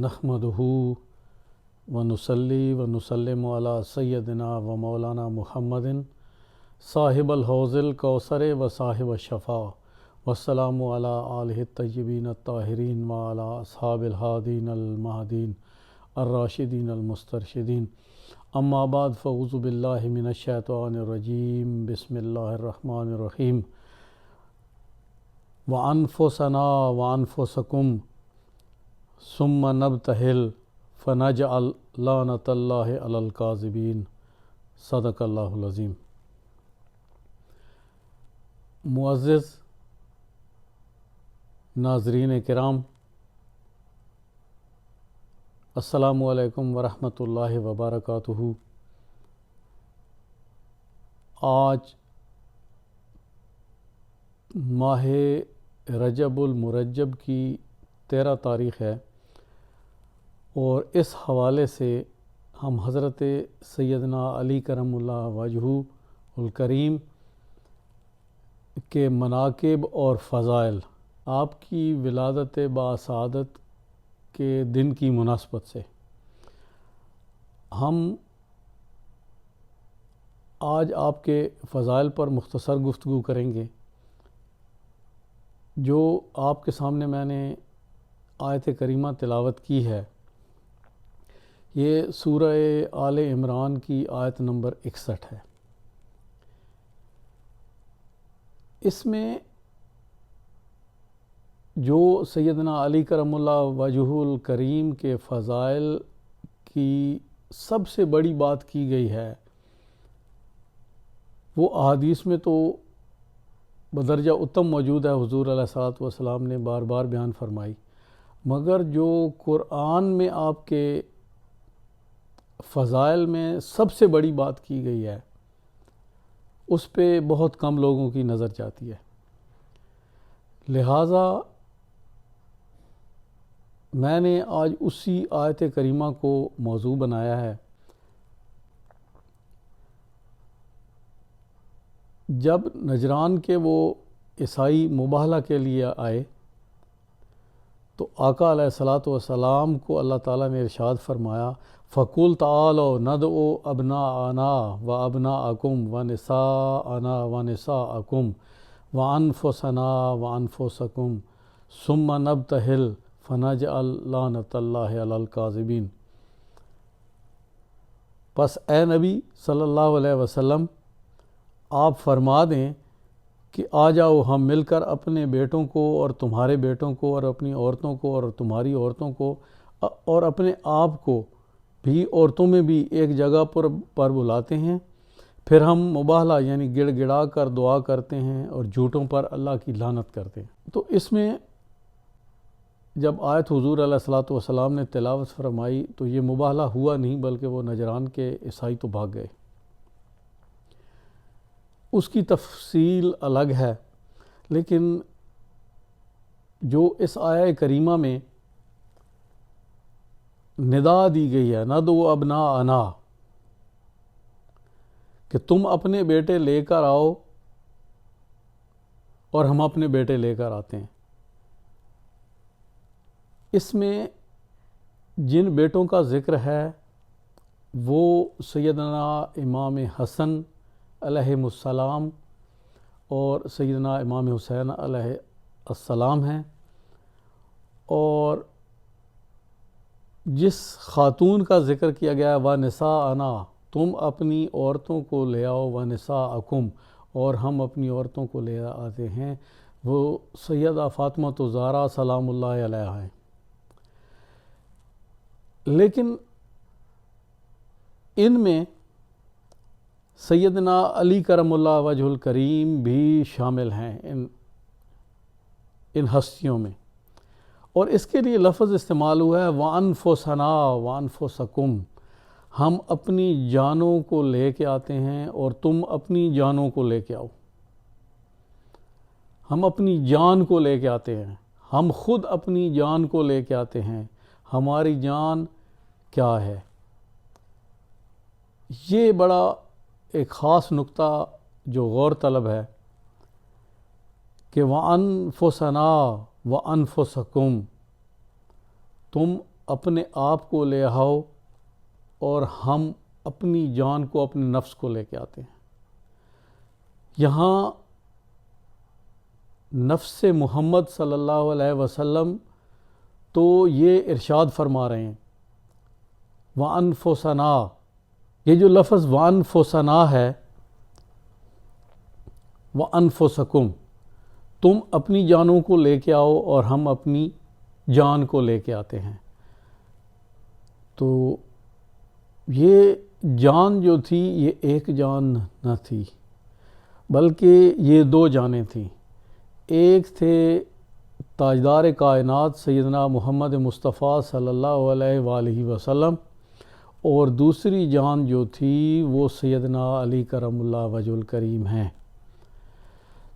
نحمدہ ونصلی ونسلم علی سیدنا و مولانا محمد صاحب الحوض الکوثر و صاحب الشفاء والسلام علی آلہ الطیبین الطاہرین و علی اصحاب الہادین المہدین الراشدین المسترشدین اما بعد فاعوذ باللہ من الشیطان الرجیم بسم اللہ الرحمن الرحیم وانفسنا وانفسکم ثم نبتہل فنجعل لعنۃ اللہ علی الکاذبین صدق اللہ العظیم۔ معزز ناظرین کرام، السلام علیکم ورحمۃ اللہ وبرکاتہ۔ آج ماہ رجب المرجب کی 13 تاریخ ہے اور اس حوالے سے ہم حضرت سیدنا علی کرم اللہ وجہہ الکریم کے مناقب اور فضائل، آپ کی ولادت باسعادت کے دن کی مناسبت سے ہم آج آپ کے فضائل پر مختصر گفتگو کریں گے۔ جو آپ کے سامنے میں نے آیت کریمہ تلاوت کی ہے، یہ سورہ آل عمران کی آیت نمبر 61 ہے۔ اس میں جو سیدنا علی کرم اللہ وجہہ الکریم کے فضائل کی سب سے بڑی بات کی گئی ہے، وہ احادیث میں تو بدرجہ اتم موجود ہے، حضور علیہ الصلوۃ والسلام نے بار بار بیان فرمائی، مگر جو قرآن میں آپ کے فضائل میں سب سے بڑی بات کی گئی ہے، اس پہ بہت کم لوگوں کی نظر جاتی ہے۔ لہٰذا میں نے آج اسی آیت کریمہ کو موضوع بنایا ہے۔ جب نجران کے وہ عیسائی مباہلہ کے لیے آئے تو آقا علیہ الصلوۃ والسلام کو اللہ تعالیٰ نے ارشاد فرمایا، فَقُلْ تَعَالَوْا نَدْعُوا أَبْنَاءَنَا وَأَبْنَاءَكُمْ وَنِسَاءَنَا وَنِسَاءَكُمْ وَأَنفُسَنَا وَأَنفُسَكُمْ ثُمَّ نَبْتَهِلْ فَنَجْعَلْ لَعْنَةَ اللَّهِ عَلَى الْكَاذِبِينَ۔ پس اے نبی صلی اللہ علیہ وسلم، آپ فرما دیں کہ آ جاؤ، ہم مل کر اپنے بیٹوں کو اور تمہارے بیٹوں کو اور اپنی عورتوں کو اور تمہاری عورتوں کو اور اپنے آپ کو بھی عورتوں میں بھی ایک جگہ پر بلاتے ہیں، پھر ہم مباہلہ یعنی گڑ گڑا کر دعا کرتے ہیں اور جھوٹوں پر اللہ کی لعنت کرتے ہیں۔ تو اس میں جب آیت حضور علیہ الصلوۃ والسلام نے تلاوت فرمائی تو یہ مباہلہ ہوا نہیں، بلکہ وہ نجران کے عیسائی تو بھاگ گئے۔ اس کی تفصیل الگ ہے، لیکن جو اس آیہ کریمہ میں ندا دی گئی ہے، ندعو ابناءنا، کہ تم اپنے بیٹے لے کر آؤ اور ہم اپنے بیٹے لے کر آتے ہیں، اس میں جن بیٹوں کا ذکر ہے وہ سیدنا امام حسن علیہ السلام اور سیدنا امام حسین علیہ السلام ہیں، اور جس خاتون کا ذکر کیا گیا ہے وَنِسَاءَنَا، تم اپنی عورتوں کو لے آؤ، وَنِسَاءَكُمْ، اور ہم اپنی عورتوں کو لے آتے ہیں، وہ سیدہ فاطمہ الزہرا سلام اللہ علیہا ہیں۔ لیکن ان میں سیدنا علی کرم اللہ وجہ الکریم بھی شامل ہیں ان ہستیوں میں، اور اس کے لیے لفظ استعمال ہوا ہے وَأَنفُسَنَا وَأَنفُسَكُمْ، ہم اپنی جانوں کو لے کے آتے ہیں اور تم اپنی جانوں کو لے کے آؤ۔ ہم اپنی جان کو لے کے آتے ہیں، ہم خود اپنی جان کو لے کے آتے ہیں۔ ہماری جان کیا ہے؟ یہ بڑا ایک خاص نقطہ جو غور طلب ہے کہ وَأَنفُسَنَا وَأَنفُسَكُمْ، تم اپنے آپ کو لے آؤ اور ہم اپنی جان کو اپنے نفس کو لے کے آتے ہیں۔ یہاں نفس محمد صلی اللہ علیہ وسلم تو یہ ارشاد فرما رہے ہیں وَأَنفُسَنَا، یہ جو لفظ وَأَنفُسَنَا ہے، وَأَنفُسَكُمْ، تم اپنی جانوں کو لے کے آؤ اور ہم اپنی جان کو لے کے آتے ہیں۔ تو یہ جان جو تھی یہ ایک جان نہ تھی بلکہ یہ دو جانیں تھیں۔ ایک تھے تاجدار کائنات سیدنا محمد مصطفیٰ صلی اللہ علیہ وآلہ وسلم، اور دوسری جان جو تھی وہ سیدنا علی کرم اللہ وجہ الکریم ہیں۔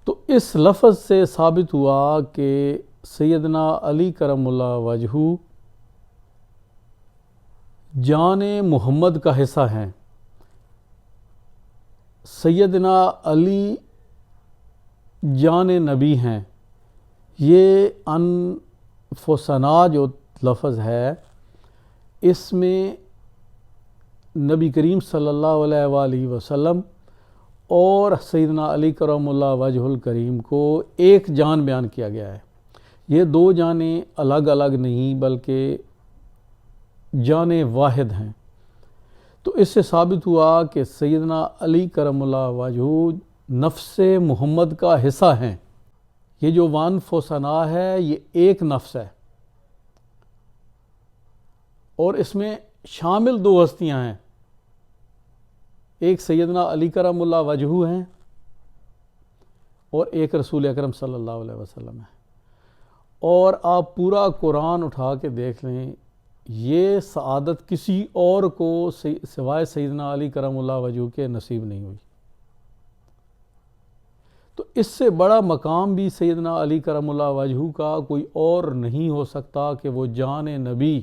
تو اس لفظ سے ثابت ہوا کہ سیدنا علی کرم اللہ وجہ جان محمد کا حصہ ہیں۔ سیدنا علی جان نبی ہیں۔ یہ انفسنا جو لفظ ہے اس میں نبی کریم صلی اللہ علیہ وآلہ وسلم اور سیدنا علی کرم اللہ وجہ الکریم کو ایک جان بیان کیا گیا ہے۔ یہ دو جانیں الگ الگ نہیں بلکہ جانیں واحد ہیں۔ تو اس سے ثابت ہوا کہ سیدنا علی کرم اللہ وجہ نفس محمد کا حصہ ہیں۔ یہ جو وانفسنا ہے یہ ایک نفس ہے اور اس میں شامل دو ہستیاں ہیں، ایک سیدنا علی کرم اللہ وجہ ہیں اور ایک رسول اکرم صلی اللہ علیہ وسلم ہے۔ اور آپ پورا قرآن اٹھا کے دیکھ لیں، یہ سعادت کسی اور کو سوائے سیدنا علی کرم اللہ وجہ کے نصیب نہیں ہوئی۔ تو اس سے بڑا مقام بھی سیدنا علی کرم اللہ وجہ کا کوئی اور نہیں ہو سکتا کہ وہ جان نبی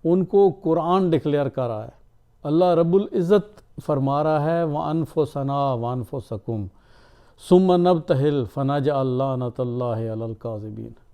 ان کو قرآن ڈکلیئر کر رہا ہے۔ اللہ رب العزت فرما رہا ہے وَأَنفُسَنَا وَأَنفُسَكُمْ ثُمَّ نَبْتَهِلْ فَنَجْعَلْ لَعْنَةَ اللَّهِ عَلَى الْكَاذِبِينَ۔